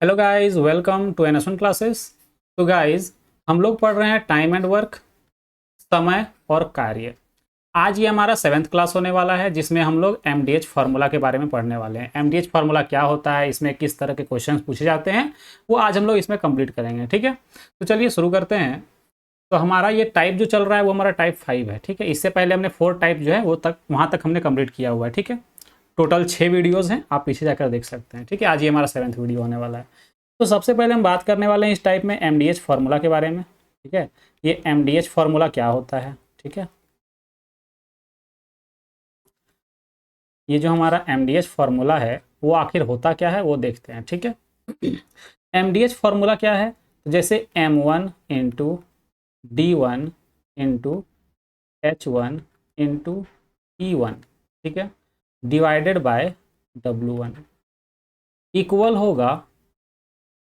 Hello guys, welcome to NS classes. तो guys, हम लोग पढ़ रहे हैं टाइम एंड वर्क, समय और कार्य। आज ये हमारा 7th क्लास होने वाला है, जिसमें हम लोग एमडीएच फार्मूला के बारे में पढ़ने वाले हैं। एमडीएच फार्मूला क्या होता है, इसमें किस तरह के क्वेश्चंस पूछे जाते हैं, वो आज हम लोग इसमें कंप्लीट करेंगे। ठीक है, तो चलिए शुरू करते हैं। तो हमारा ये टाइप जो चल रहा है वो हमारा टाइप 5 है। ठीक है, इससे पहले हमने 4 टाइप जो है वो तक वहाँ तक हमने कंप्लीट किया हुआ है। ठीक है, टोटल 6 वीडियोज़ हैं, आप पीछे जाकर देख सकते हैं। ठीक है, आज ये हमारा 7th वीडियो होने वाला है। तो सबसे पहले हम बात करने वाले हैं इस टाइप में एमडीएच फार्मूला के बारे में। ठीक है, ये एमडीएच फार्मूला क्या होता है। ठीक है, ये जो हमारा एमडीएच फार्मूला है वो आखिर होता क्या है वो देखते हैं। ठीक है, एमडीएच फार्मूला क्या है, तो जैसे m1 into d1 into h1 into e1, ठीक है, डिवाइडेड बाय w1 इक्वल होगा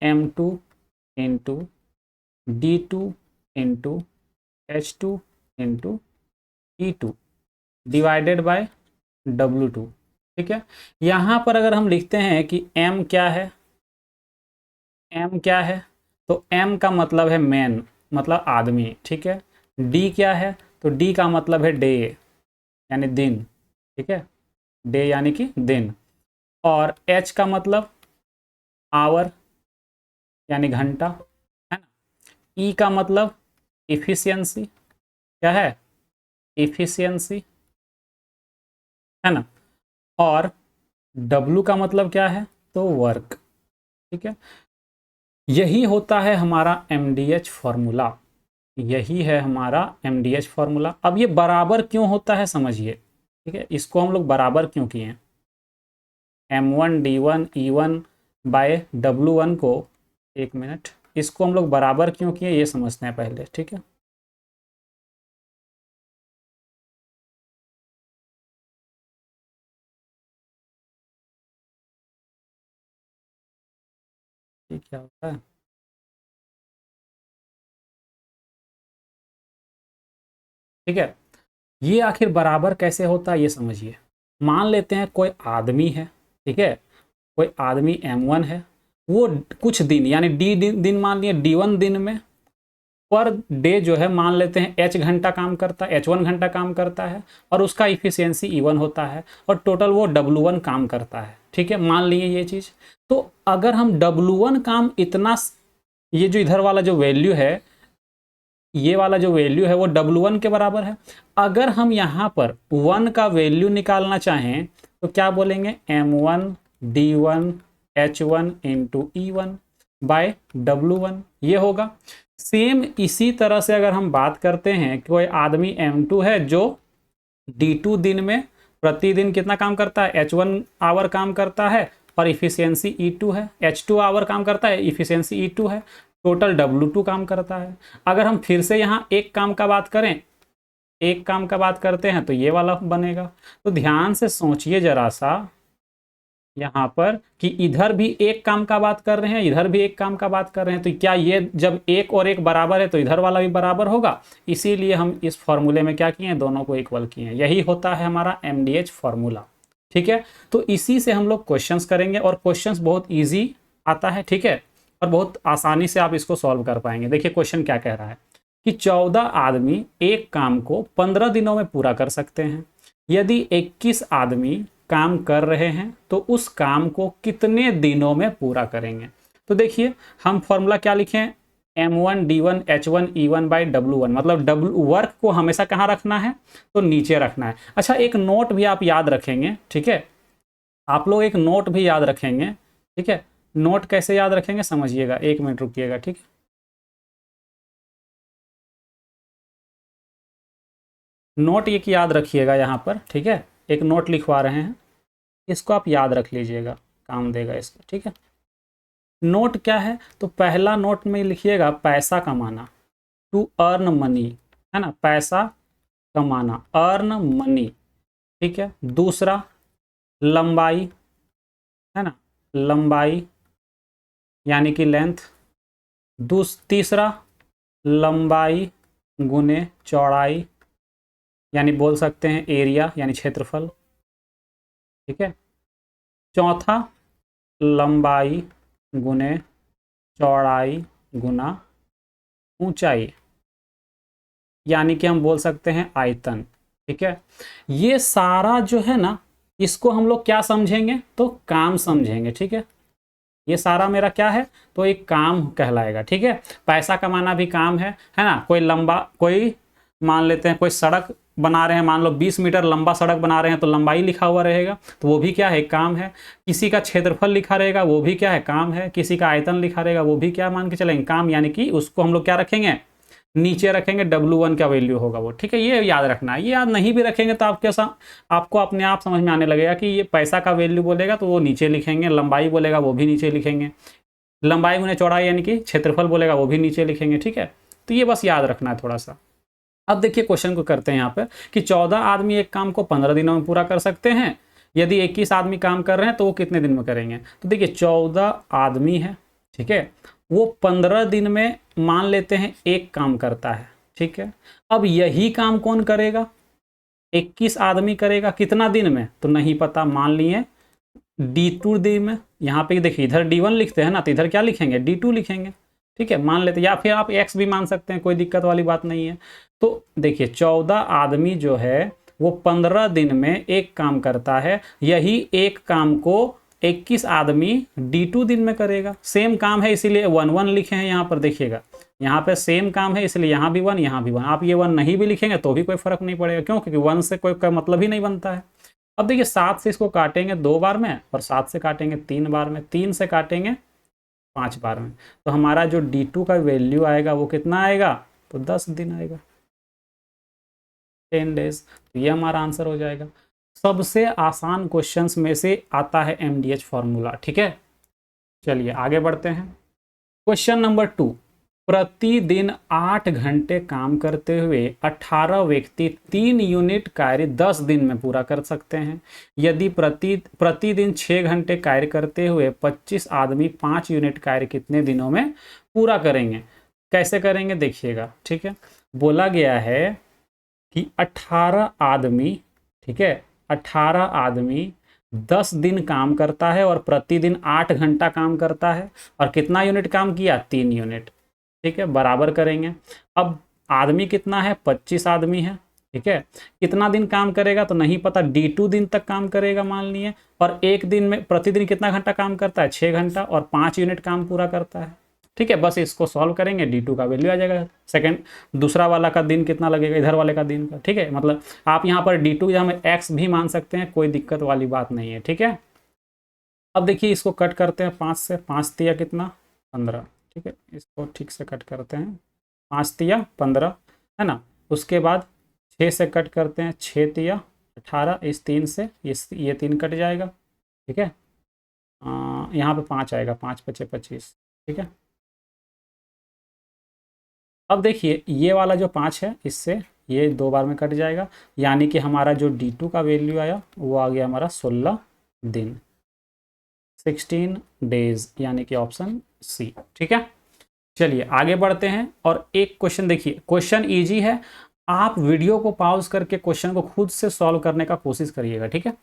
m2 into d2 into h2 into e2 divided by w2। ठीक है, यहाँ पर अगर हम लिखते हैं कि m क्या है, m क्या है, तो m का मतलब है मैन, मतलब आदमी। ठीक है, d क्या है, तो d का मतलब है डे यानी दिन। ठीक है, डे यानी कि दिन। और h का मतलब आवर यानी घंटा, है ना। e का मतलब इफिशियंसी, क्या है, इफिशियंसी, है ना। और W का मतलब क्या है, तो वर्क। ठीक है, यही होता है हमारा एमडीएच फार्मूला। यही है हमारा एमडीएच फार्मूला। अब ये बराबर क्यों होता है समझिए। ठीक है, इसको हम लोग बराबर क्यों किए, m1 d1 e1 bye w1 को, एक मिनट, इसको हम लोग बराबर क्यों किए ये समझते हैं पहले। ठीक है, ये क्या होता है। ठीक है, ये आखिर बराबर कैसे होता है ये समझिए। मान लेते हैं कोई आदमी है, ठीक है, कोई आदमी m1 है, वो कुछ दिन यानी दिन मान लिए d1 दिन में पर डे जो है मान लेते हैं h घंटा काम करता है, h1 घंटा काम करता है, और उसका इफिशियंसी e1 होता है, और टोटल वो w1 काम करता है। ठीक है, मान लिए ये चीज़। तो अगर हम w1 काम इतना, ये जो इधर वाला जो वैल्यू है, ये वाला जो वैल्यू है वो w1 के बराबर है। अगर हम यहाँ पर 1 का वैल्यू निकालना चाहें तो क्या बोलेंगे, m1 d1 h1 into e1 bye w1, ये होगा। सेम इसी तरह से अगर हम बात करते हैं कि कोई आदमी m2 है जो d2 दिन में प्रतिदिन कितना काम करता है, h1 आवर काम करता है, और इफिशियंसी e2 है, h2 आवर काम करता है, इफिशियंसी e2 है, टोटल w2 काम करता है। अगर हम फिर से यहाँ एक काम का बात करें, एक काम का बात करते हैं तो ये वाला बनेगा। तो ध्यान से सोचिए जरा सा यहाँ पर कि इधर भी एक काम का बात कर रहे हैं, इधर भी एक काम का बात कर रहे हैं, तो क्या ये जब एक और एक बराबर है तो इधर वाला भी बराबर होगा। इसीलिए हम इस फॉर्मूले में क्या किए हैं, दोनों को इक्वल किए हैं। यही होता है हमारा एमडीएच फॉर्मूला। ठीक है, तो इसी से हम लोग क्वेश्चंस करेंगे, और क्वेश्चंस बहुत ईजी आता है। ठीक है, और बहुत आसानी से आप इसको सॉल्व कर पाएंगे। देखिए क्वेश्चन क्या कह रहा है कि 14 आदमी एक काम को 15 दिनों में पूरा कर सकते हैं। यदि 21 आदमी काम कर रहे हैं तो उस काम को कितने दिनों में पूरा करेंगे। तो देखिए हम फॉर्मूला क्या लिखें, m1 d1 h1 e1 by w1, मतलब w वर्क को हमेशा कहाँ रखना है, तो नीचे रखना है। अच्छा, एक नोट भी आप याद रखेंगे। ठीक है, आप लोग एक नोट भी याद रखेंगे। ठीक है, नोट कैसे याद रखेंगे समझिएगा, एक मिनट रुकिएगा। ठीक है, नोट एक याद रखिएगा यहाँ पर। ठीक है, एक नोट लिखवा रहे हैं, इसको आप याद रख लीजिएगा, काम देगा इसको। ठीक है, नोट क्या है, तो पहला नोट में लिखिएगा पैसा कमाना, टू अर्न मनी, है ना, पैसा कमाना, अर्न मनी। ठीक है, दूसरा लंबाई, है ना, लंबाई यानी कि लेंथ। तीसरा लंबाई गुने चौड़ाई, यानी बोल सकते हैं एरिया यानी क्षेत्रफल। ठीक है, चौथा लंबाई गुने चौड़ाई गुना ऊंचाई, यानी कि हम बोल सकते हैं आयतन। ठीक है, ये सारा जो है ना, इसको हम लोग क्या समझेंगे, तो काम समझेंगे। ठीक है, ये सारा मेरा क्या है, तो एक काम कहलाएगा। ठीक है, पैसा कमाना भी काम है ना। कोई लंबा, कोई मान लेते हैं कोई सड़क बना रहे हैं, मान लो 20 मीटर लंबा सड़क बना रहे हैं, तो लंबाई लिखा हुआ रहेगा, तो वो भी क्या है, काम है। किसी का क्षेत्रफल लिखा रहेगा, वो भी क्या है, काम है। किसी का आयतन लिखा रहेगा, वो भी क्या मान के चलेंगे, काम। यानी कि उसको हम लोग क्या रखेंगे, नीचे रखेंगे, W1 का वैल्यू होगा वो। ठीक है, ये याद रखना है। ये याद नहीं भी रखेंगे तो आपको अपने आप समझ में आने लगेगा कि ये पैसा का वैल्यू बोलेगा तो वो नीचे लिखेंगे, लंबाई बोलेगा वो भी नीचे लिखेंगे, लंबाई गुने चौड़ाई यानी कि क्षेत्रफल बोलेगा वो भी नीचे लिखेंगे। ठीक है, तो ये बस याद रखना है थोड़ा सा। अब देखिए क्वेश्चन को करते हैं यहाँ पे कि 14 आदमी एक काम को 15 दिनों में पूरा कर सकते हैं। यदि 21 आदमी काम कर रहे हैं तो वो कितने दिन में करेंगे। तो देखिए 14 आदमी है, ठीक है, वो 15 दिन में मान लेते हैं एक काम करता है। ठीक है, अब यही काम कौन करेगा, 21 आदमी करेगा कितना दिन में, तो नहीं पता। मान लिए D2 दिन में, यहाँ पे देखिए इधर D1 लिखते हैं ना, तो इधर क्या लिखेंगे, D2 लिखेंगे। ठीक है, मान लेते, या फिर आप X भी मान सकते हैं, कोई दिक्कत वाली बात नहीं है। तो देखिए 14 आदमी जो है वो 15 दिन में एक काम करता है, यही एक काम को 21 आदमी D2 दिन में करेगा। सेम काम है इसीलिए 1 1 लिखे हैं यहाँ पर। देखिएगा यहाँ पे सेम काम है इसलिए यहाँ भी 1 यहाँ भी 1। आप ये 1 नहीं भी लिखेंगे तो भी कोई फर्क नहीं पड़ेगा, क्यों, क्योंकि 1 से कोई मतलब ही नहीं बनता है। अब देखिए 7 से इसको काटेंगे 2 बार में, और 7 से काटेंगे 3 बार में, 3 से काटेंगे 5 बार में, तो हमारा जो D2 का वैल्यू आएगा वो कितना आएगा, तो 10 दिन आएगा, 10 डेज। तो ये हमारा आंसर हो जाएगा। सबसे आसान क्वेश्चंस में से आता है MDH फॉर्मूला। ठीक है, चलिए आगे बढ़ते हैं। क्वेश्चन नंबर 2, प्रतिदिन 8 घंटे काम करते हुए 18 व्यक्ति 3 यूनिट कार्य 10 दिन में पूरा कर सकते हैं। यदि प्रतिदिन 6 घंटे कार्य करते हुए 25 आदमी 5 यूनिट कार्य कितने दिनों में पूरा करेंगे। कैसे करेंगे देखिएगा। ठीक है, बोला गया है कि 18 आदमी, ठीक है, 18 आदमी 10 दिन काम करता है और प्रतिदिन 8 घंटा काम करता है, और कितना यूनिट काम किया, 3 यूनिट। ठीक है, बराबर करेंगे। अब आदमी कितना है, 25 आदमी है। ठीक है, कितना दिन काम करेगा तो नहीं पता, D2 दिन तक काम करेगा मान लिए, और एक दिन में प्रतिदिन कितना घंटा काम करता है, 6 घंटा, और 5 यूनिट काम पूरा करता है। ठीक है, बस इसको सॉल्व करेंगे, D2 का वैल्यू आ जाएगा। सेकंड, दूसरा वाला का दिन कितना लगेगा, इधर वाले का दिन का। ठीक है, मतलब आप यहाँ पर D2 या हम X भी मान सकते हैं, कोई दिक्कत वाली बात नहीं है। ठीक है, अब देखिए इसको कट करते हैं 5 से, 5 तिया कितना, 15। ठीक है, इसको ठीक से कट करते हैं, 5 तिया 15 है ना। उसके बाद 6 से कट करते हैं, 6 तिया 18, इस 3 से ये 3 कट जाएगा। ठीक है, यहाँ पे 5 आएगा, 5 पचे 25। ठीक है, अब देखिए ये वाला जो 5 है इससे ये 2 बार में कट जाएगा, यानी कि हमारा जो D2 का वैल्यू आया वो आ गया हमारा 16 दिन, 16 डेज, यानी कि ऑप्शन सी। ठीक है, चलिए आगे बढ़ते हैं। और एक क्वेश्चन देखिए, क्वेश्चन इजी है, आप वीडियो को पॉज करके क्वेश्चन को खुद से सॉल्व करने का कोशिश करिएगा। ठीक है,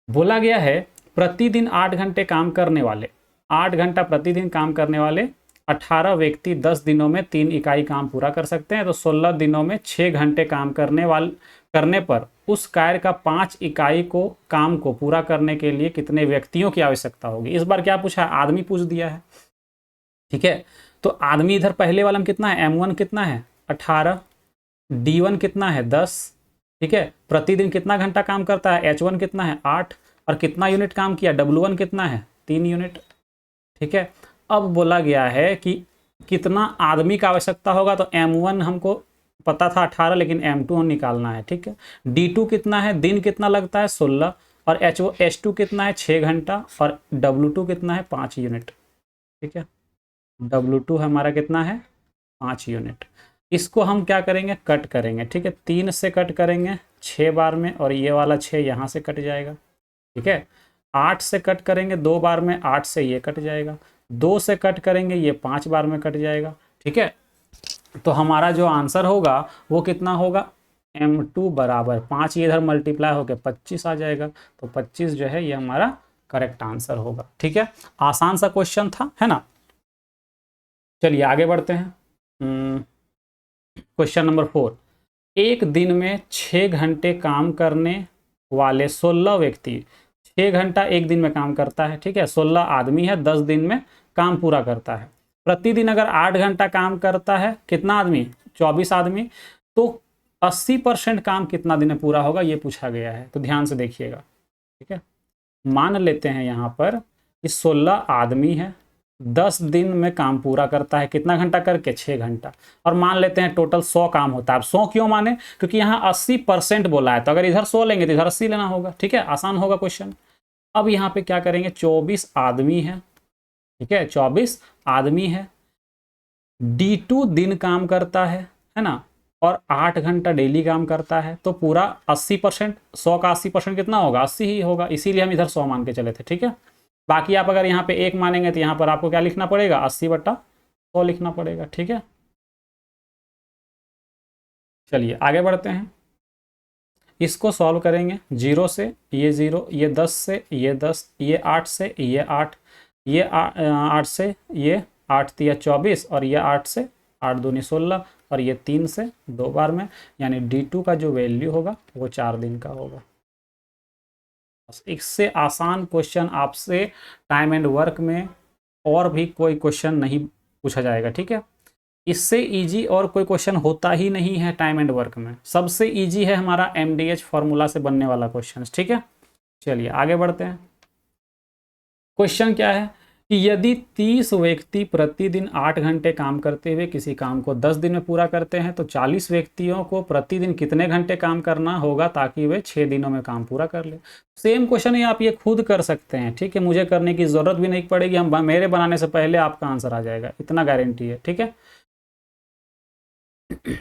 बोला गया है प्रतिदिन 8 घंटे काम करने वाले, 8 घंटा प्रतिदिन काम करने वाले 18 व्यक्ति 10 दिनों में 3 इकाई काम पूरा कर सकते हैं। तो 16 दिनों में 6 घंटे काम करने पर उस कार्य का 5 इकाई को काम को पूरा करने के लिए कितने व्यक्तियों की आवश्यकता होगी। इस बार क्या पूछा है, आदमी पूछ दिया है। ठीक है, तो आदमी इधर पहले वाला में कितना है, M1 कितना है 18, D1 कितना है 10। ठीक है, प्रतिदिन कितना घंटा काम करता है, H1 कितना है 8, और कितना यूनिट काम किया, W1 कितना है 3 यूनिट। ठीक है, अब बोला गया है कि कितना आदमी का आवश्यकता होगा, तो M1 हमको पता था 18, लेकिन M2 निकालना है। ठीक है, D2 कितना है, दिन कितना लगता है 16, और H2 कितना है 6 घंटा, और W2 कितना है 5 यूनिट। ठीक है, W2 हमारा कितना है 5 यूनिट। इसको हम क्या करेंगे, कट करेंगे। ठीक है, 3 से कट करेंगे 6 बार में, और ये वाला 6 यहाँ से कट जाएगा। ठीक है, 8 से कट करेंगे 2 बार में, 8 से ये कट जाएगा, 2 से कट करेंगे ये 5 बार में कट जाएगा। ठीक है, तो हमारा जो आंसर होगा वो कितना होगा, M2 बराबर 5, ये इधर मल्टीप्लाई होकर 25 आ जाएगा। तो 25 जो है ये हमारा करेक्ट आंसर होगा। ठीक है, आसान सा क्वेश्चन था, है ना। चलिए आगे बढ़ते हैं। क्वेश्चन नंबर 4, एक दिन में 6 घंटे काम करने वाले 16 व्यक्ति, 6 घंटा एक दिन में काम करता है, ठीक है, 16 आदमी है, 10 दिन में काम पूरा करता है। प्रतिदिन अगर 8 घंटा काम करता है, कितना आदमी, 24 आदमी, तो 80% काम कितना दिन में पूरा होगा, ये पूछा गया है। तो ध्यान से देखिएगा, ठीक है। मान लेते हैं यहाँ पर कि 16 आदमी है, 10 दिन में काम पूरा करता है, कितना घंटा करके, 6 घंटा, और मान लेते हैं टोटल 100 काम होता है। अब 100 क्यों माने, क्योंकि यहाँ 80% बोला है, तो अगर इधर 100 लेंगे तो इधर 80 लेना होगा। ठीक है, आसान होगा क्वेश्चन। अब यहाँ पे क्या करेंगे, 24 आदमी है, ठीक है, 24 आदमी है, D2 दिन काम करता है ना, और 8 घंटा डेली काम करता है, तो पूरा 80%, 100 का 80% कितना होगा, 80 ही होगा, इसीलिए हम इधर 100 मान के चले थे। ठीक है, बाकी आप अगर यहाँ पे 1 मानेंगे तो यहाँ पर आपको क्या लिखना पड़ेगा, 80/100 लिखना पड़ेगा। ठीक है, चलिए आगे बढ़ते हैं। इसको सॉल्व करेंगे, 0 से ये 0, ये 10 से ये 10, ये 8 से ये 8, ये 8 से ये 8 तिया 24, और ये 8 से 8 दूनी 16, और ये 3 से 2 बार में, यानी D2 का जो वैल्यू होगा वो 4 दिन का होगा। इससे आसान क्वेश्चन आपसे टाइम एंड वर्क में और भी कोई क्वेश्चन नहीं पूछा जाएगा। ठीक है, इससे इजी और कोई क्वेश्चन होता ही नहीं है टाइम एंड वर्क में। सबसे इजी है हमारा MDH फॉर्मूला से बनने वाला क्वेश्चन। ठीक है, चलिए आगे बढ़ते हैं। क्वेश्चन क्या है कि यदि 30 व्यक्ति प्रतिदिन 8 घंटे काम करते हुए किसी काम को 10 दिन में पूरा करते हैं, तो 40 व्यक्तियों को प्रतिदिन कितने घंटे काम करना होगा ताकि वे 6 दिनों में काम पूरा कर ले। सेम क्वेश्चन है, आप ये खुद कर सकते हैं। ठीक है, मुझे करने की ज़रूरत भी नहीं पड़ेगी, मेरे बनाने से पहले आपका आंसर आ जाएगा, इतना गारंटी है। ठीक है,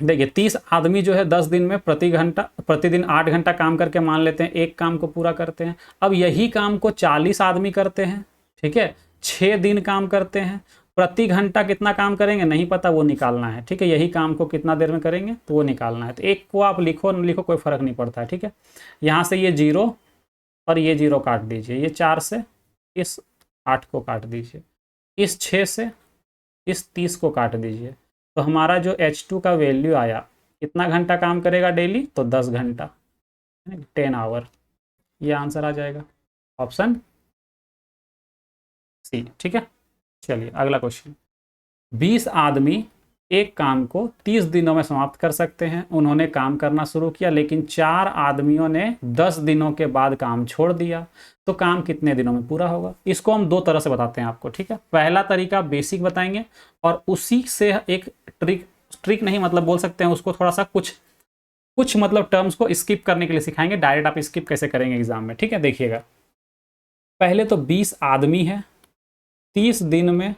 देखिए 30 आदमी जो है 10 दिन में प्रतिदिन 8 घंटा काम करके मान लेते हैं एक काम को पूरा करते हैं। अब यही काम को 40 आदमी करते हैं, ठीक है, 6 दिन काम करते हैं, प्रति घंटा कितना काम करेंगे नहीं पता, वो निकालना है। ठीक है, यही काम को कितना देर में करेंगे तो वो निकालना है। तो एक को आप लिखो न लिखो कोई फर्क नहीं पड़ता है। ठीक है, यहाँ से ये 0 और ये 0 काट दीजिए, ये 4 से इस 8 को काट दीजिए, इस 6 से इस 30 को काट दीजिए, तो हमारा जो H2 का वैल्यू आया, कितना घंटा काम करेगा डेली, तो 10 घंटा, 10 आवर, ये आंसर आ जाएगा, ऑप्शन सी। ठीक है, चलिए अगला क्वेश्चन। 20 आदमी एक काम को 30 दिनों में समाप्त कर सकते हैं। उन्होंने काम करना शुरू किया, लेकिन 4 आदमियों ने 10 दिनों के बाद काम छोड़ दिया, तो काम कितने दिनों में पूरा होगा। इसको हम 2 तरह से बताते हैं आपको। ठीक है, पहला तरीका बेसिक बताएंगे, और उसी से एक ट्रिक नहीं मतलब बोल सकते हैं उसको, थोड़ा सा कुछ मतलब टर्म्स को स्किप करने के लिए सिखाएंगे। डायरेक्ट आप स्किप कैसे करेंगे एग्जाम में। ठीक है, देखिएगा, पहले तो 20 आदमी है, 30 दिन में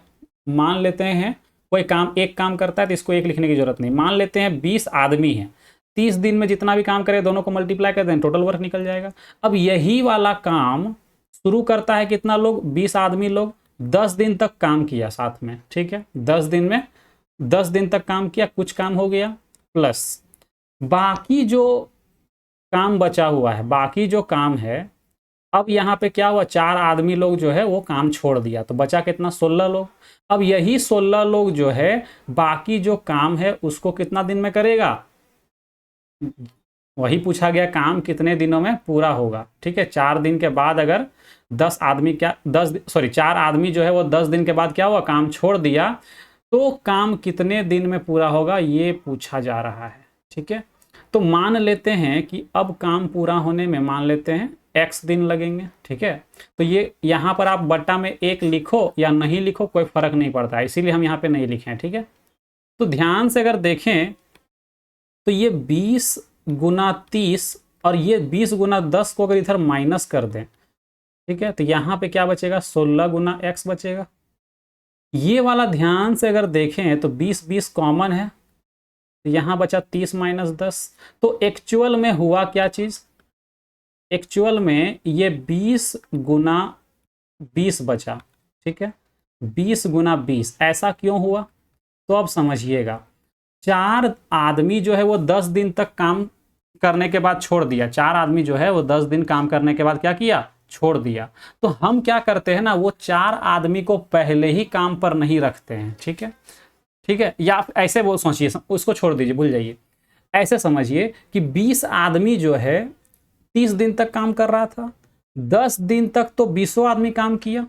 मान लेते हैं कोई काम एक काम करता है, तो इसको एक लिखने की जरूरत नहीं, मान लेते हैं 20 आदमी है, 30 दिन में जितना भी काम करे दोनों को मल्टीप्लाई कर दें, टोटल वर्क निकल जाएगा। अब यही वाला काम शुरू करता है कितना लोग, 20 आदमी लोग 10 दिन तक काम किया साथ में। ठीक है, 10 दिन में 10 दिन तक काम किया, कुछ काम हो गया, प्लस बाकी जो काम बचा हुआ है, बाकी जो काम है, अब यहाँ पे क्या हुआ, 4 आदमी लोग जो है वो काम छोड़ दिया, तो बचा कितना, 16 लोग। अब यही 16 लोग जो है बाकी जो काम है उसको कितना दिन में करेगा, वही पूछा गया, काम कितने दिनों में पूरा होगा। ठीक है, 4 दिन के बाद अगर 4 आदमी जो है वो 10 दिन के बाद क्या हुआ, काम छोड़ दिया, तो काम कितने दिन में पूरा होगा ये पूछा जा रहा है। ठीक है, तो मान लेते हैं कि अब काम पूरा होने में मान लेते हैं x दिन लगेंगे। ठीक है, तो ये यहाँ पर आप बट्टा में 1 लिखो या नहीं लिखो कोई फर्क नहीं पड़ता है, इसीलिए हम यहाँ पे नहीं लिखे हैं। ठीक है, तो ध्यान से अगर देखें तो ये 20 गुना 30 और ये 20 गुना 10 को अगर इधर माइनस कर दें, ठीक है, तो यहाँ पे क्या बचेगा, 16 गुना x बचेगा। ये वाला ध्यान से अगर देखें तो 20 कॉमन है, तो यहाँ बचा 30 माइनस 10। तो एक्चुअल में हुआ क्या चीज़, एक्चुअल में ये 20 गुना 20 बचा। ठीक है, 20 गुना 20 ऐसा क्यों हुआ, तो अब समझिएगा, 4 आदमी जो है वो 10 दिन तक काम करने के बाद छोड़ दिया, 4 आदमी जो है वो 10 दिन काम करने के बाद क्या किया, छोड़ दिया। तो हम क्या करते हैं ना, वो 4 आदमी को पहले ही काम पर नहीं रखते हैं। ठीक है, ठीक है, या आप ऐसे वो सोचिए, उसको छोड़ दीजिए, भूल जाइए। ऐसे समझिए कि 20 आदमी जो है 30 दिन तक काम कर रहा था, 10 दिन तक तो 20 आदमी काम किया,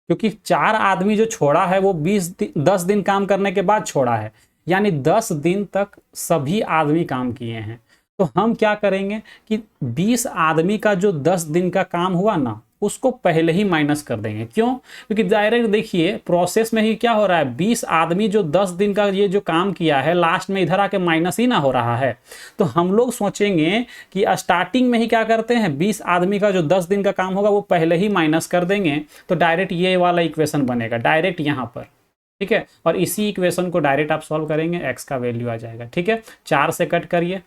क्योंकि 4 आदमी जो छोड़ा है वो 10 दिन काम करने के बाद छोड़ा है, यानी 10 दिन तक सभी आदमी काम किए हैं। तो हम क्या करेंगे कि 20 आदमी का जो 10 दिन का काम हुआ ना, उसको पहले ही माइनस कर देंगे। क्यों? क्योंकि डायरेक्ट देखिए प्रोसेस में ही क्या हो रहा है, 20 आदमी जो 10 दिन का ये जो काम किया है, लास्ट में इधर आके माइनस ही ना हो रहा है। तो हम लोग सोचेंगे कि स्टार्टिंग में ही क्या करते हैं, 20 आदमी का जो 10 दिन का काम होगा वो पहले ही माइनस कर देंगे। तो डायरेक्ट ये वाला इक्वेशन बनेगा डायरेक्ट यहाँ पर। ठीक है, और इसी इक्वेशन को डायरेक्ट आप सॉल्व करेंगे, एक्स का वैल्यू आ जाएगा। ठीक है, 4 से कट करिए,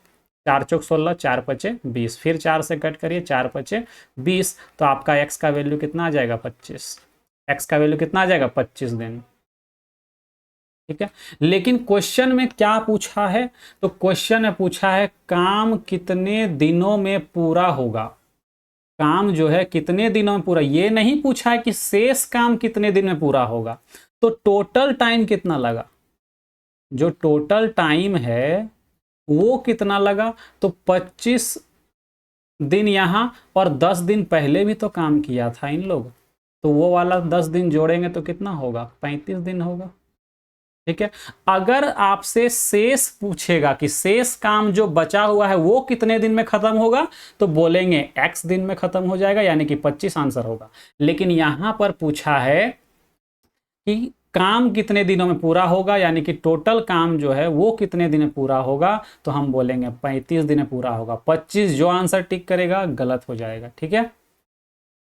4 चौक 16, 4 पचे 20, फिर 4 से कट करिए, 4 पचे 20, तो आपका एक्स का वैल्यू कितना आ जाएगा, 25। एक्स का वैल्यू कितना आ जाएगा, 25 दिन। ठीक है, लेकिन क्वेश्चन में क्या पूछा है, तो क्वेश्चन में पूछा है काम कितने दिनों में पूरा होगा। काम जो है कितने दिनों में पूरा, ये नहीं पूछा है कि शेष काम कितने दिन में पूरा होगा। तो टोटल टाइम कितना लगा, जो टोटल टाइम है वो कितना लगा, तो 25 दिन यहाँ, और 10 दिन पहले भी तो काम किया था इन लोग, तो वो वाला 10 दिन जोड़ेंगे तो कितना होगा, 35 दिन होगा। ठीक है, अगर आपसे शेष पूछेगा कि शेष काम जो बचा हुआ है वो कितने दिन में खत्म होगा, तो बोलेंगे x दिन में खत्म हो जाएगा, यानी कि 25 आंसर होगा। लेकिन यहां पर पूछा है कि काम कितने दिनों में पूरा होगा, यानी कि टोटल काम जो है वो कितने दिन में पूरा होगा, तो हम बोलेंगे 35 दिन में पूरा होगा। 25 जो आंसर टिक करेगा गलत हो जाएगा। ठीक है,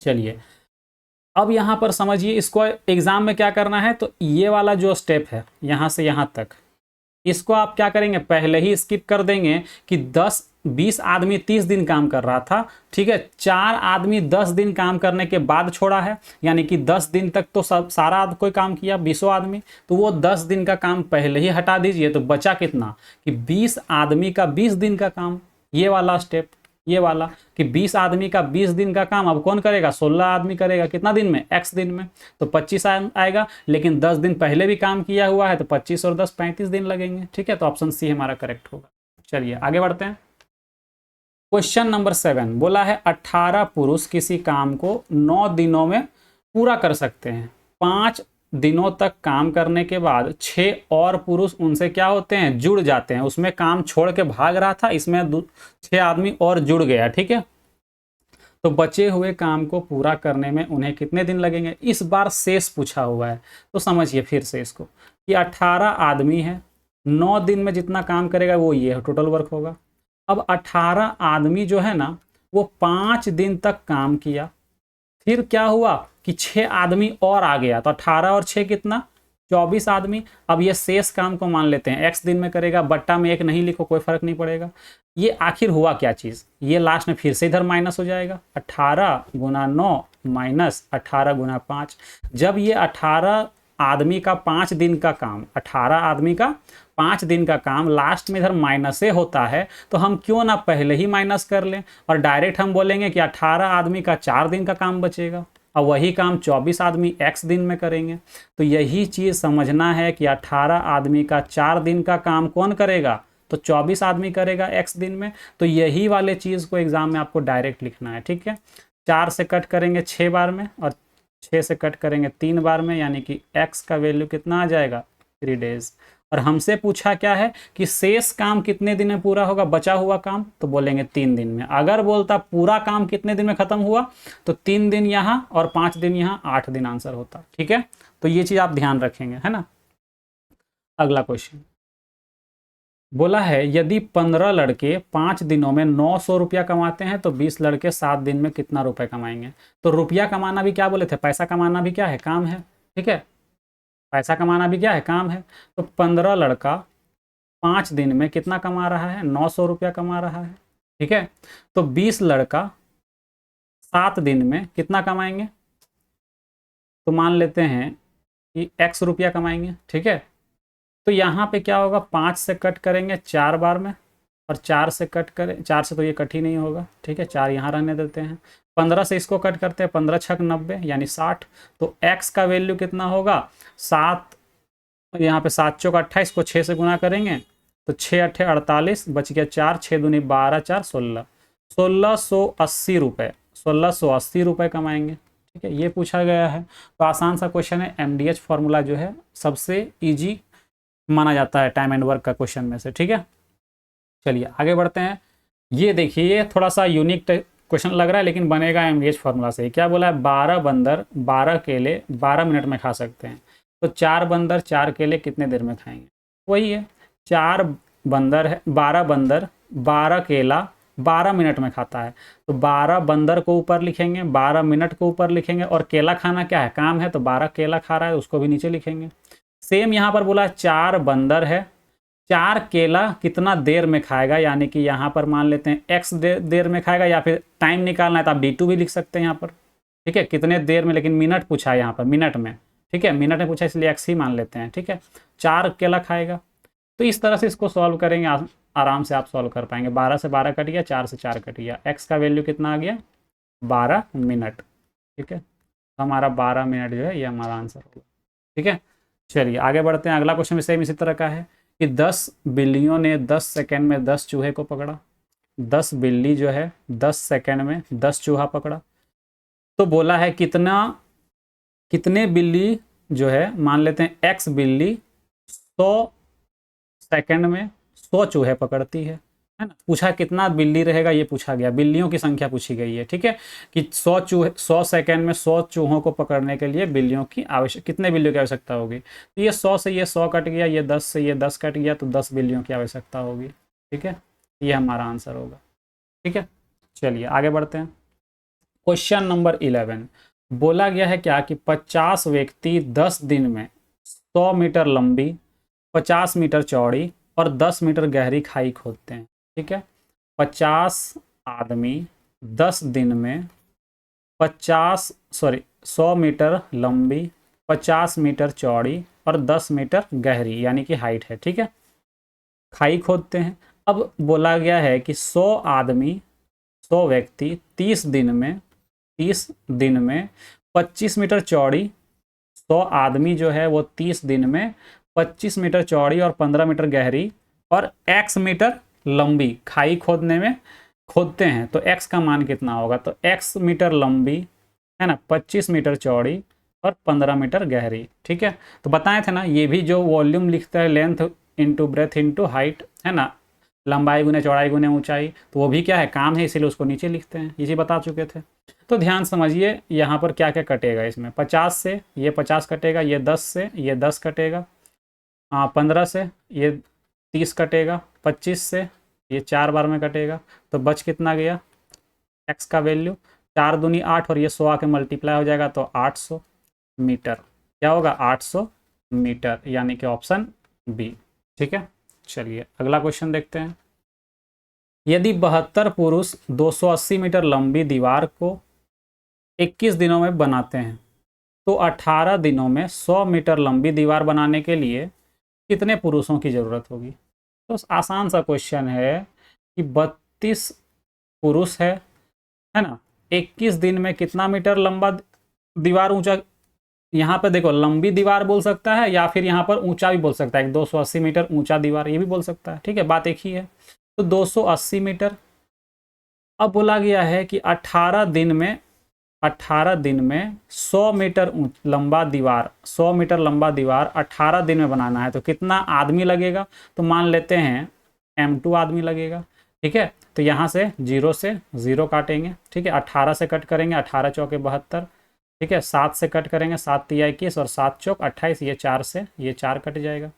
चलिए अब यहां पर समझिए, इसको एग्जाम में क्या करना है, तो ये वाला जो स्टेप है यहां से यहां तक, इसको आप क्या करेंगे, पहले ही स्किप कर देंगे कि 20 आदमी 30 दिन काम कर रहा था। ठीक है, 4 आदमी 10 दिन काम करने के बाद छोड़ा है, यानी कि 10 दिन तक तो सब सारा कोई काम किया 20 आदमी, तो वो 10 दिन का काम पहले ही हटा दीजिए। तो बचा कितना कि 20 आदमी का 20 दिन का काम, ये वाला स्टेप, ये वाला कि 20 आदमी का 20 दिन का काम अब कौन करेगा, 16 आदमी करेगा, कितना दिन में, x दिन में, तो 25 आएगा। लेकिन 10 दिन पहले भी काम किया हुआ है, तो 25 और 10 35 दिन लगेंगे। ठीक है, तो ऑप्शन सी हमारा करेक्ट होगा। चलिए आगे बढ़ते हैं। क्वेश्चन नंबर 7 बोला है 18 पुरुष किसी काम को 9 दिनों में पूरा कर सकते हैं। 5 दिनों तक काम करने के बाद 6 और पुरुष उनसे क्या होते हैं, जुड़ जाते हैं। उसमें काम छोड़ के भाग रहा था, इसमें 6 आदमी और जुड़ गया। ठीक है, तो बचे हुए काम को पूरा करने में उन्हें कितने दिन लगेंगे। इस बार शेष पूछा हुआ है, तो समझिए फिर से इसको कि 18 आदमी है, 9 दिन में जितना काम करेगा वो ये टोटल वर्क होगा। अब 18 आदमी जो है ना वो 5 दिन तक काम किया, फिर क्या हुआ कि 6 आदमी और आ गया, तो 18 और 6 कितना, 24 आदमी। अब ये शेष काम को मान लेते हैं x दिन में करेगा, बट्टा में 1 नहीं लिखो, कोई फर्क नहीं पड़ेगा। ये आखिर हुआ क्या चीज़, ये लास्ट में फिर से इधर माइनस हो जाएगा, 18 गुना 9 माइनस 18 गुना 5। जब ये 18 आदमी का 5 दिन का काम, 18 आदमी का 5 दिन का काम लास्ट में इधर माइनस से होता है, तो हम क्यों ना पहले ही माइनस कर लें और डायरेक्ट हम बोलेंगे कि 18 आदमी का 4 दिन का काम बचेगा, और वही काम 24 आदमी x दिन में करेंगे। तो यही चीज़ समझना है कि 18 आदमी का 4 दिन का काम कौन करेगा, तो 24 आदमी करेगा x दिन में। तो यही वाले चीज़ को एग्जाम में आपको डायरेक्ट लिखना है। ठीक है, 4 से कट करेंगे 6 बार में, और 6 से कट करेंगे 3 बार में, यानी कि x का वैल्यू कितना आ जाएगा, 3 डेज। और हमसे पूछा क्या है कि शेष काम कितने दिन में पूरा होगा, बचा हुआ काम, तो बोलेंगे 3 दिन में। अगर बोलता पूरा काम कितने दिन में खत्म हुआ, तो 3 दिन यहाँ और 5 दिन यहाँ, 8 दिन आंसर होता। ठीक है, तो ये चीज आप ध्यान रखेंगे, है ना। अगला क्वेश्चन बोला है यदि 15 लड़के 5 दिनों में 900 रुपया कमाते हैं, तो 20 लड़के 7 दिन में कितना रुपए कमाएंगे। तो रुपया कमाना भी क्या बोले थे, पैसा कमाना भी क्या है, काम है। ठीक है, पैसा कमाना भी क्या है, काम है। तो 15 लड़का 5 दिन में कितना कमा रहा है, 900 रुपया कमा रहा है। ठीक है, तो 20 लड़का 7 दिन में कितना कमाएंगे, तो मान लेते हैं कि x रुपया कमाएंगे। ठीक है, तो यहाँ पे क्या होगा, 5 से कट करेंगे 4 बार में, और 4 से कट करें, 4 से तो ये कट ही नहीं होगा। ठीक है, 4 यहाँ रहने देते हैं, 15 से इसको कट करते हैं, 15 छक 90 यानी 60। तो x का वैल्यू कितना होगा 7, यहाँ पे 7 चौक 28 को 6 से गुना करेंगे तो 6 अट्ठे 48, बच गया 4, 6 दूनी 12, 4 16, 1680 रुपये, 1680 रुपये कमाएंगे। ठीक है, ये पूछा गया है। तो आसान सा क्वेश्चन है, MDH फॉर्मूला जो है सबसे इजी माना जाता है टाइम एंड वर्क का क्वेश्चन में से। ठीक है, चलिए आगे बढ़ते हैं। ये देखिए, ये थोड़ा सा यूनिक क्वेश्चन लग रहा है लेकिन बनेगा MDH फॉर्मूला से। क्या बोला है, 12 बंदर 12 केले 12 मिनट में खा सकते हैं। तो 4 बंदर 4 केले कितने देर में खाएंगे? वही है, 4 बंदर है, 12 बंदर 12 केला 12 मिनट में खाता है। तो 12 बंदर को ऊपर लिखेंगे, 12 मिनट को ऊपर लिखेंगे, और केला खाना क्या है, काम है, तो 12 केला खा रहा है, उसको भी नीचे लिखेंगे। सेम यहाँ पर बोला 4 बंदर है, 4 केला कितना देर में खाएगा, यानी कि यहाँ पर मान लेते हैं x देर में खाएगा, या फिर टाइम निकालना है तो आप D2 भी लिख सकते हैं यहाँ पर। ठीक है, कितने देर में, लेकिन मिनट पूछा है यहाँ पर, मिनट में। ठीक है, मिनट में पूछा इसलिए x ही मान लेते हैं। ठीक है, 4 केला खाएगा। तो इस तरह से इसको सॉल्व करेंगे, आराम से आप सॉल्व कर पाएंगे। 12 से 12 कट गया, 4 से 4 कट गया, x का वैल्यू कितना आ गया 12 मिनट। ठीक है, हमारा 12 मिनट जो है ये हमारा आंसर होगा। ठीक है, चलिए आगे बढ़ते हैं। अगला क्वेश्चन भी सेम इसी तरह का है कि 10 बिल्लियों ने 10 सेकंड में 10 चूहे को पकड़ा। 10 बिल्ली जो है 10 सेकंड में 10 चूहा पकड़ा। तो बोला है कितने बिल्ली जो है, मान लेते हैं x बिल्ली 100 सेकंड में 100 चूहे पकड़ती है ना। पूछा कितना बिल्ली रहेगा, ये पूछा गया, बिल्लियों की संख्या पूछी गई है। ठीक है, कि 100 सेकंड में 100 चूहों को पकड़ने के लिए बिल्लियों की कितने बिल्लियों की आवश्यकता होगी। तो ये 100 से ये 100 कट गया, ये 10 से ये 10 कट गया, तो 10 बिल्लियों की आवश्यकता होगी। ठीक है, ये हमारा आंसर होगा। ठीक है, चलिए आगे बढ़ते हैं। क्वेश्चन नंबर 11 बोला गया है क्या कि 50 व्यक्ति 10 दिन में 100 मीटर लंबी, 50 मीटर चौड़ी और 10 मीटर गहरी खाई खोदते हैं। ठीक है, 50 आदमी 10 दिन में 100 मीटर लंबी, 50 मीटर चौड़ी और 10 मीटर गहरी यानी कि हाइट है। ठीक है, खाई खोदते हैं। अब बोला गया है कि 100 आदमी 100 व्यक्ति 30 दिन में 25 मीटर चौड़ी, 100 आदमी जो है वो 30 दिन में 25 मीटर चौड़ी और 15 मीटर गहरी और x मीटर लंबी खाई खोदते हैं। तो x का मान कितना होगा, तो x मीटर लंबी है ना, 25 मीटर चौड़ी और 15 मीटर गहरी। ठीक है, तो बताए थे ना, ये भी जो वॉल्यूम लिखता है length into breadth into height है ना, लंबाई गुने चौड़ाई गुने ऊंचाई, तो वो भी क्या है, काम है, इसीलिए उसको नीचे लिखते हैं। ये बता चुके थे। तो ध्यान समझिए यहाँ पर क्या क्या कटेगा इसमें। 50 से ये 50 कटेगा, ये 10 से ये 10 कटेगा, 15 से ये 30 कटेगा, 25 से ये 4 बार में कटेगा। तो बच कितना गया x का वैल्यू, 4 दूनी 8 और ये 100 आके मल्टीप्लाई हो जाएगा, तो 800 मीटर। क्या होगा 800 मीटर, यानी कि ऑप्शन बी। ठीक है, चलिए अगला क्वेश्चन देखते हैं। यदि 72 पुरुष 280 मीटर लंबी दीवार को 21 दिनों में बनाते हैं, तो 18 दिनों में 100 मीटर लंबी दीवार बनाने के लिए कितने पुरुषों की ज़रूरत होगी। तो आसान सा क्वेश्चन है कि 32 पुरुष है ना, 21 दिन में कितना मीटर लंबा दीवार ऊंचा, यहाँ पे देखो लंबी दीवार बोल सकता है या फिर यहाँ पर ऊंचा भी बोल सकता है, 280 मीटर ऊंचा दीवार ये भी बोल सकता है। ठीक है, बात एक ही है। तो 280 मीटर। अब बोला गया है कि 18 दिन में 100 मीटर लंबा दीवार, 100 मीटर लंबा दीवार 18 दिन में बनाना है, तो कितना आदमी लगेगा। तो मान लेते हैं m2 आदमी लगेगा। ठीक है, तो यहाँ से 0 से 0 काटेंगे। ठीक है, 18 से कट करेंगे, 18 चौके 72। ठीक है, 7 से कट करेंगे, 7 तिया 21 और 7 चौक 28, ये 4 से ये 4 कट जाएगा।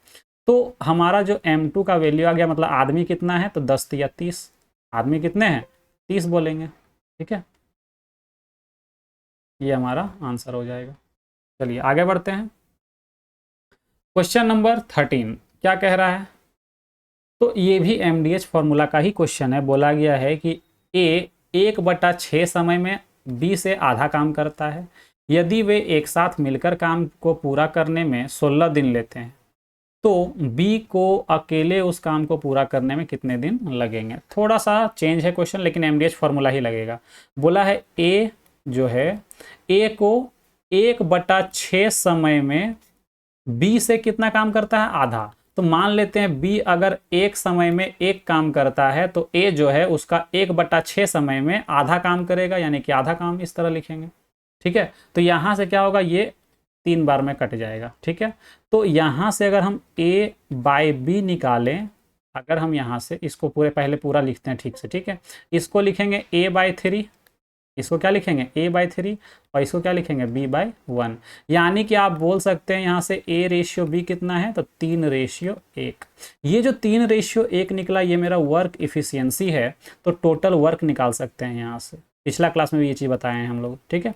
तो हमारा जो m2 का वैल्यू आ गया, मतलब आदमी कितना है, तो 10 तिया 30, आदमी कितने हैं 30 बोलेंगे। ठीक है, ये हमारा आंसर हो जाएगा। चलिए आगे बढ़ते हैं। क्वेश्चन नंबर 13 क्या कह रहा है, तो ये भी MDH फॉर्मूला का ही क्वेश्चन है। बोला गया है कि A 1/6 समय में B से आधा काम करता है। यदि वे एक साथ मिलकर काम को पूरा करने में 16 दिन लेते हैं, तो बी को अकेले उस काम को पूरा करने में कितने दिन लगेंगे। थोड़ा सा चेंज है क्वेश्चन, लेकिन एमडीएच फॉर्मूला ही लगेगा। बोला है ए जो है, ए को 1/6 समय में बी से कितना काम करता है, आधा। तो मान लेते हैं बी अगर एक समय में एक काम करता है तो ए जो है उसका 1/6 समय में आधा काम करेगा, यानी कि आधा काम, इस तरह लिखेंगे। ठीक है, तो यहां से क्या होगा, ये 3 बार में कट जाएगा। ठीक है, तो यहां से अगर हम a बाय बी निकालें, अगर हम यहां से इसको पहले पूरा लिखते हैं ठीक से। ठीक है, इसको लिखेंगे a/3, इसको क्या लिखेंगे a/3, और इसको क्या लिखेंगे b/1। यानी कि आप बोल सकते हैं यहाँ से a/b कितना है, तो 3/1। ये जो 3/1 निकला, ये मेरा वर्क इफिशियंसी है। तो टोटल वर्क निकाल सकते हैं यहाँ से। पिछला क्लास में भी ये चीज़ बताए हैं हम लोग। ठीक है,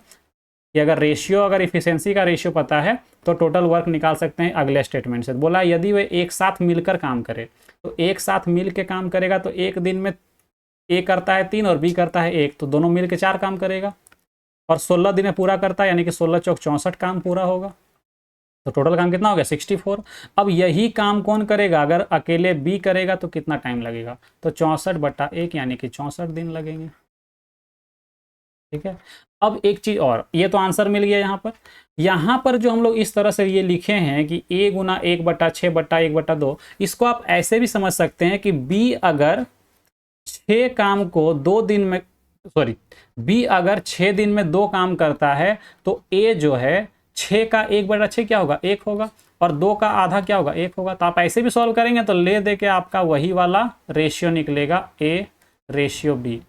कि अगर इफिशियंसी का रेशियो पता है तो टोटल वर्क निकाल सकते हैं अगले स्टेटमेंट से। बोला यदि वे एक साथ मिलकर काम करे, तो एक साथ मिल के काम करेगा तो एक दिन में ए करता है 3 और बी करता है 1, तो दोनों मिल के 4 काम करेगा, और 16 दिन में पूरा करता है, यानी कि 16 चौक 64 काम पूरा होगा। तो टोटल काम कितना हो गया 64। अब यही काम कौन करेगा, अगर अकेले बी करेगा तो कितना टाइम लगेगा, तो 64/1 यानी कि 64 दिन लगेंगे। ठीक है, अब एक चीज और, ये तो आंसर मिल गया। यहाँ पर जो हम लोग इस तरह से ये लिखे हैं कि a गुना 1/6/1/2, इसको आप ऐसे भी समझ सकते हैं कि b अगर 6 काम को 2 दिन में, सॉरी, b अगर 6 दिन में 2 काम करता है तो a जो है 6 का 1/6 क्या होगा, 1 होगा, और 2 का आधा क्या होगा, 1 होगा। तो आप ऐसे भी सॉल्व करेंगे तो ले दे के आपका वही वाला रेशियो निकलेगा, a/b।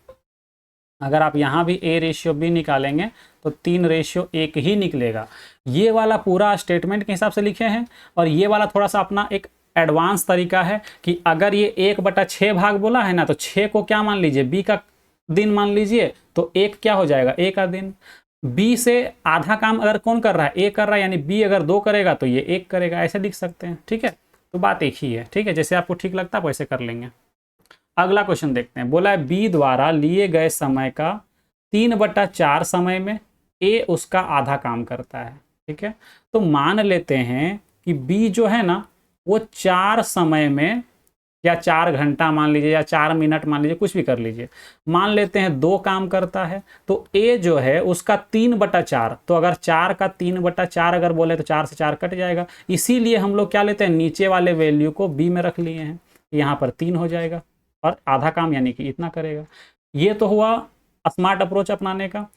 अगर आप यहाँ भी a/b निकालेंगे तो 3/1 ही निकलेगा। ये वाला पूरा स्टेटमेंट के हिसाब से लिखे हैं, और ये वाला थोड़ा सा अपना एक एडवांस तरीका है कि अगर ये 1/6 भाग बोला है ना, तो 6 को क्या मान लीजिए, बी का दिन मान लीजिए, तो 1 क्या हो जाएगा, ए का दिन। बी से आधा काम अगर कौन कर रहा है, ए कर रहा है, यानी बी अगर 2 करेगा तो ये 1 करेगा, ऐसे लिख सकते हैं। ठीक है, तो बात एक ही है। ठीक है, जैसे आपको ठीक लगता है वैसे कर लेंगे। अगला क्वेश्चन देखते हैं। बोला है बी द्वारा लिए गए समय का 3/4 समय में ए उसका आधा काम करता है। ठीक है, तो मान लेते हैं कि बी जो है ना वो 4 समय में, या 4 घंटा मान लीजिए, या 4 मिनट मान लीजिए, कुछ भी कर लीजिए, मान लेते हैं 2 काम करता है। तो ए जो है उसका 3/4, तो अगर 4 का 3/4 अगर बोले तो 4 से 4 कट जाएगा। इसीलिए हम लोग क्या लेते हैं, नीचे वाले वैल्यू को बी में रख लिए हैं, यहाँ पर 3 हो जाएगा, और आधा काम यानी कि इतना करेगा। ये तो हुआ स्मार्ट अप्रोच अपनाने का।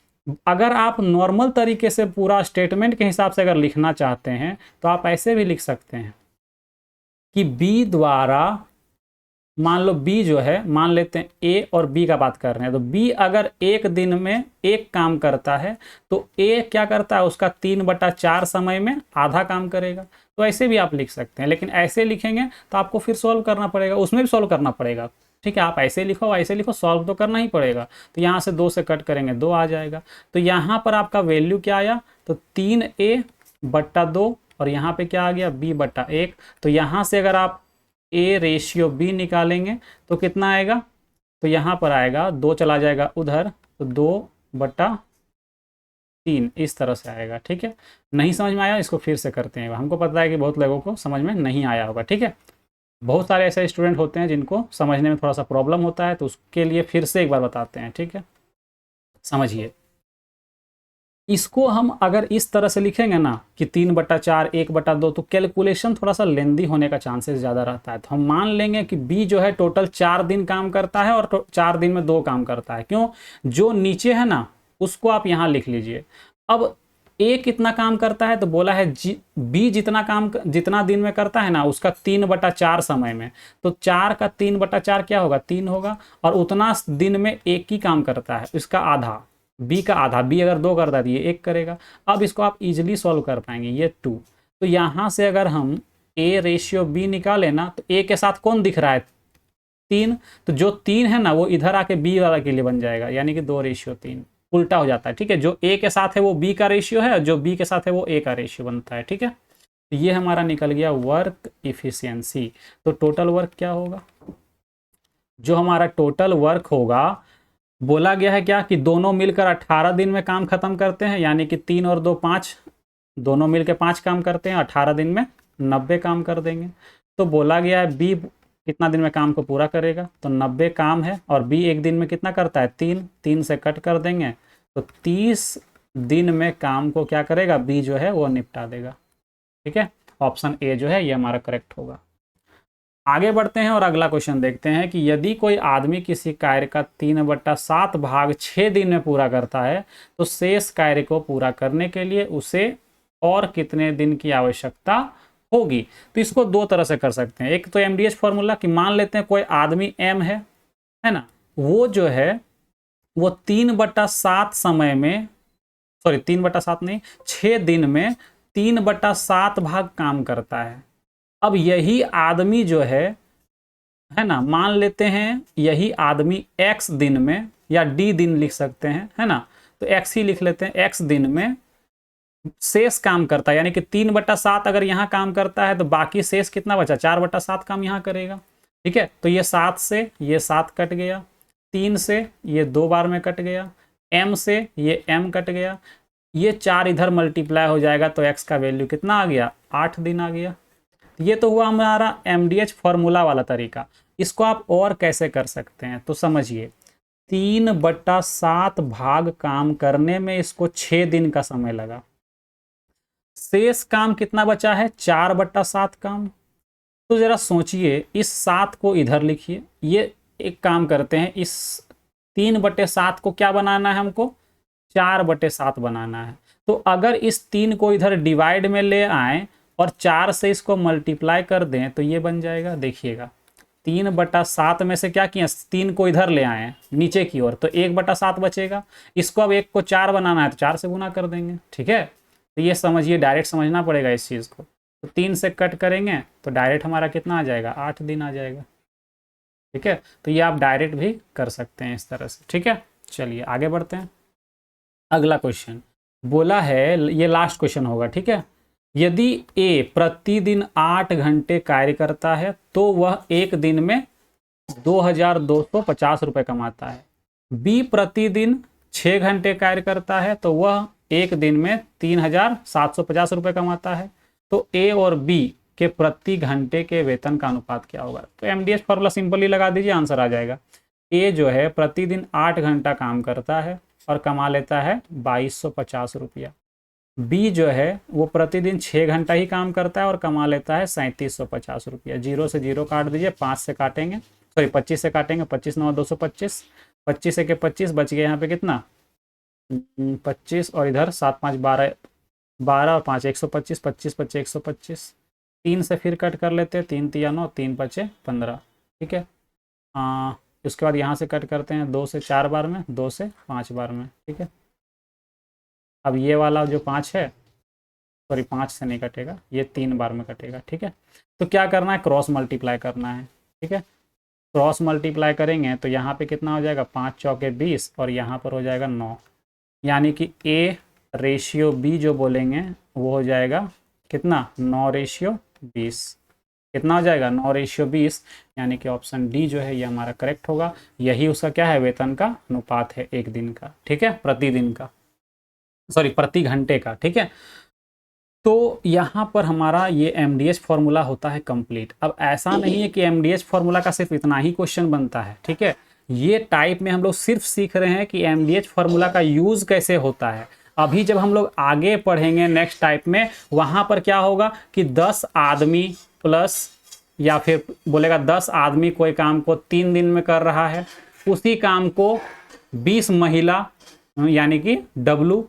अगर आप नॉर्मल तरीके से पूरा स्टेटमेंट के हिसाब से अगर लिखना चाहते हैं तो आप ऐसे भी लिख सकते हैं कि बी द्वारा, मान लो बी जो है, मान लेते हैं ए और बी का बात कर रहे हैं, तो बी अगर एक दिन में एक काम करता है तो ए क्या करता है, उसका 3/4 समय में आधा काम करेगा। तो ऐसे भी आप लिख सकते हैं, लेकिन ऐसे लिखेंगे तो आपको फिर सॉल्व करना पड़ेगा, उसमें भी सॉल्व करना पड़ेगा। ठीक है, आप ऐसे लिखो ऐसे लिखो, सॉल्व तो करना ही पड़ेगा। तो यहाँ से 2 से कट करेंगे 2 आ जाएगा। तो यहाँ पर आपका वैल्यू क्या आया, तो 3a/2, और यहाँ पे क्या आ गया, b/1। तो यहाँ से अगर आप a/b निकालेंगे तो कितना आएगा, तो यहाँ पर आएगा 2 चला जाएगा उधर, तो 2/3 इस तरह से आएगा। ठीक है, नहीं समझ में आया इसको फिर से करते हैं। हमको पता है कि बहुत लोगों को समझ में नहीं आया होगा। ठीक है, बहुत सारे ऐसे स्टूडेंट होते हैं जिनको समझने में थोड़ा सा प्रॉब्लम होता है, तो उसके लिए फिर से एक बार बताते हैं। ठीक है, समझिए, इसको हम अगर इस तरह से लिखेंगे ना कि 3/4 1/2, तो कैलकुलेशन थोड़ा सा लेंदी होने का चांसेस ज़्यादा रहता है। तो हम मान लेंगे कि बी जो है टोटल 4 दिन काम करता है, और 4 दिन में 2 काम करता है। क्यों, जो नीचे है ना उसको आप यहाँ लिख लीजिए। अब ए कितना काम करता है, तो बोला है बी जितना दिन में करता है ना उसका 3/4 समय में, तो 4 का 3/4 क्या होगा, 3 होगा, और उतना दिन में एक ही काम करता है, इसका आधा, बी का आधा। बी अगर 2 करता है तो ये 1 करेगा। अब इसको आप इजिली सॉल्व कर पाएंगे, ये 2। तो यहाँ से अगर हम a/b निकालें ना, तो a के साथ कौन दिख रहा है, 3, तो जो 3 है ना वो इधर आके b वाला के लिए बन जाएगा, यानी कि 2/3 उल्टा हो जाता है। ठीक है, जो a के साथ है वो b का रेशियो है, और जो b के साथ है वो a का रेशियो बनता है। ठीक है, तो ये हमारा निकल गया वर्क इफिशियंसी। तो टोटल वर्क क्या होगा, जो हमारा टोटल वर्क होगा, बोला गया है क्या कि दोनों मिलकर 18 दिन में काम खत्म करते हैं, यानी कि 3 और 2 5, दोनों मिलकर 5 काम करते हैं, 18 दिन में 90 काम कर देंगे। तो बोला गया है बी कितना दिन में काम को पूरा करेगा, तो 90 काम है और बी एक दिन में कितना करता है 3 से कट कर देंगे तो 30 दिन में काम को क्या करेगा बी जो है वो निपटा देगा। ठीक है, ऑप्शन ए जो है ये हमारा करेक्ट होगा। आगे बढ़ते हैं और अगला क्वेश्चन देखते हैं कि यदि कोई आदमी किसी कार्य का 3/7 भाग 6 दिन में पूरा करता है तो शेष कार्य को पूरा करने के लिए उसे और कितने दिन की आवश्यकता होगी। तो इसको दो तरह से कर सकते हैं। एक तो एमडीएच फॉर्मूला कि मान लेते हैं कोई आदमी एम है ना, वो जो है वो 3/7 समय में, सॉरी 3/7 नहीं, 6 दिन में 3/7 भाग काम करता है। अब यही आदमी जो है ना, मान लेते हैं यही आदमी x दिन में, या d दिन लिख सकते हैं, है ना, तो x ही लिख लेते हैं, x दिन में शेष काम करता है, यानी कि 3/7 अगर यहाँ काम करता है तो बाकी शेष कितना बचा 4/7 काम यहाँ करेगा। ठीक है, तो ये 7 से ये 7 कट गया, 3 से ये 2 बार में कट गया, m से ये m कट गया, ये 4 इधर मल्टीप्लाई हो जाएगा तो x का वैल्यू कितना आ गया 8 दिन आ गया। ये तो हुआ हमारा एमडीएच फॉर्मूला वाला तरीका। इसको आप और कैसे कर सकते हैं तो समझिए, 3/7 भाग काम करने में इसको 6 दिन का समय लगा, शेष काम कितना बचा है 4/7 काम। तो जरा सोचिए, इस 7 को इधर लिखिए, ये एक काम करते हैं, इस 3/7 को क्या बनाना है हमको 4/7 बनाना है। तो अगर इस 3 को इधर डिवाइड में ले आए और 4 से इसको मल्टीप्लाई कर दें तो ये बन जाएगा, देखिएगा 3/7 में से क्या किया 3 को इधर ले आए नीचे की ओर तो 1/7 बचेगा। इसको अब 1 को 4 बनाना है तो 4 से गुना कर देंगे। ठीक है, तो ये समझिए, डायरेक्ट समझना पड़ेगा इस चीज़ को। तो 3 से कट करेंगे तो डायरेक्ट हमारा कितना आ जाएगा 8 दिन आ जाएगा। ठीक है, तो ये आप डायरेक्ट भी कर सकते हैं इस तरह से। ठीक है, चलिए आगे बढ़ते हैं। अगला क्वेश्चन बोला है, ये लास्ट क्वेश्चन होगा। ठीक है, यदि ए प्रतिदिन 8 घंटे कार्य करता है तो वह एक दिन में 2250 रुपये कमाता है। बी प्रतिदिन 6 घंटे कार्य करता है तो वह एक दिन में 3750 रुपये कमाता है। तो ए और बी के प्रति घंटे के वेतन का अनुपात क्या होगा। तो एमडीएच फॉर्मूला सिंपली लगा दीजिए, आंसर आ जाएगा। ए जो है प्रतिदिन 8 घंटा काम करता है और कमा लेता है 2250 रुपया। बी जो है वो प्रतिदिन 6 घंटा ही काम करता है और कमा लेता है 3750 रुपया। 0 से 0 काट दीजिए, 5 से काटेंगे, सॉरी 25 से काटेंगे, 25 9 225, 25 से के 25 बच गए यहाँ पे कितना 25 और इधर 7 5 12, 12 और 5 125, 25 25 125, 3 से फिर कट कर लेते हैं, 3 3 9, 3 5 15। ठीक है, उसके बाद यहाँ से कट करते हैं 2 से 4 बार में, 2 से 5 बार में। ठीक है, अब ये वाला जो 5 है, सॉरी 5 से नहीं कटेगा, ये 3 बार में कटेगा। ठीक है, तो क्या करना है क्रॉस मल्टीप्लाई करना है। ठीक है, क्रॉस मल्टीप्लाई करेंगे तो यहाँ पे कितना हो जाएगा 5 चौके 20 और यहाँ पर हो जाएगा 9, यानी कि ए रेशियो बी जो बोलेंगे वो हो जाएगा कितना 9:20। कितना हो जाएगा 9:20, यानी कि ऑप्शन डी जो है ये हमारा करेक्ट होगा। यही उसका क्या है वेतन का अनुपात है एक दिन का। ठीक है, प्रतिदिन का, सॉरी प्रति घंटे का। ठीक है, तो यहाँ पर हमारा ये एमडीएच फॉर्मूला होता है कंप्लीट। अब ऐसा नहीं है कि एमडीएच फॉर्मूला का सिर्फ इतना ही क्वेश्चन बनता है। ठीक है, ये टाइप में हम लोग सिर्फ सीख रहे हैं कि एमडीएच फॉर्मूला का यूज़ कैसे होता है। अभी जब हम लोग आगे पढ़ेंगे नेक्स्ट टाइप में, वहाँ पर क्या होगा कि 10 आदमी प्लस, या फिर बोलेगा 10 आदमी कोई काम को 3 दिन में कर रहा है, उसी काम को 20 महिला यानी कि डब्लू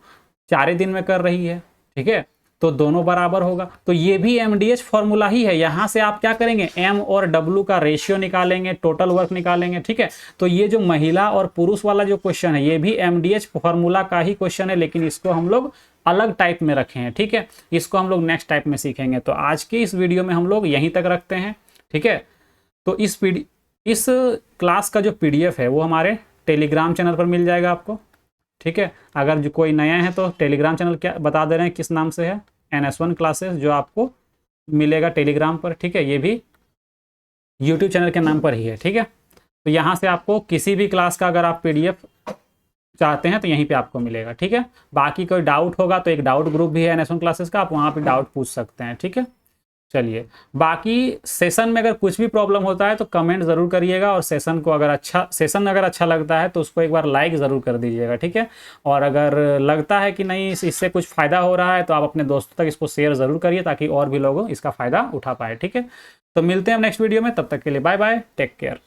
4 दिन में कर रही है। ठीक है, तो दोनों बराबर होगा। तो ये भी एमडीएच फॉर्मूला ही है। यहाँ से आप क्या करेंगे एम और डब्लू का रेशियो निकालेंगे, टोटल वर्क निकालेंगे। ठीक है, तो ये जो महिला और पुरुष वाला जो क्वेश्चन है ये भी एमडीएच फॉर्मूला का ही क्वेश्चन है, लेकिन इसको हम लोग अलग टाइप में रखे हैं। ठीक है, इसको हम लोग नेक्स्ट टाइप में सीखेंगे। तो आज की इस वीडियो में हम लोग यहीं तक रखते हैं। ठीक है, तो इस क्लास का जो पीडीएफ है वो हमारे टेलीग्राम चैनल पर मिल जाएगा आपको। ठीक है, अगर जो कोई नया है तो टेलीग्राम चैनल क्या बता दे रहे हैं किस नाम से है, NS1 क्लासेस, जो आपको मिलेगा टेलीग्राम पर। ठीक है, ये भी यूट्यूब चैनल के नाम पर ही है। ठीक है, तो यहाँ से आपको किसी भी क्लास का अगर आप PDF चाहते हैं तो यहीं पे आपको मिलेगा। ठीक है, बाकी कोई डाउट होगा तो एक डाउट ग्रुप भी है NS1 क्लासेस का, आप वहाँ पे डाउट पूछ सकते हैं। ठीक है। चलिए, बाकी सेशन में अगर कुछ भी प्रॉब्लम होता है तो कमेंट ज़रूर करिएगा, और सेशन अगर अच्छा लगता है तो उसको एक बार लाइक ज़रूर कर दीजिएगा, ठीक है। और अगर लगता है कि नहीं इससे कुछ फ़ायदा हो रहा है तो आप अपने दोस्तों तक इसको शेयर ज़रूर करिए, ताकि और भी लोग इसका फ़ायदा उठा पाए, ठीक है। तो मिलते हैं नेक्स्ट वीडियो में, तब तक के लिए बाय बाय, टेक केयर।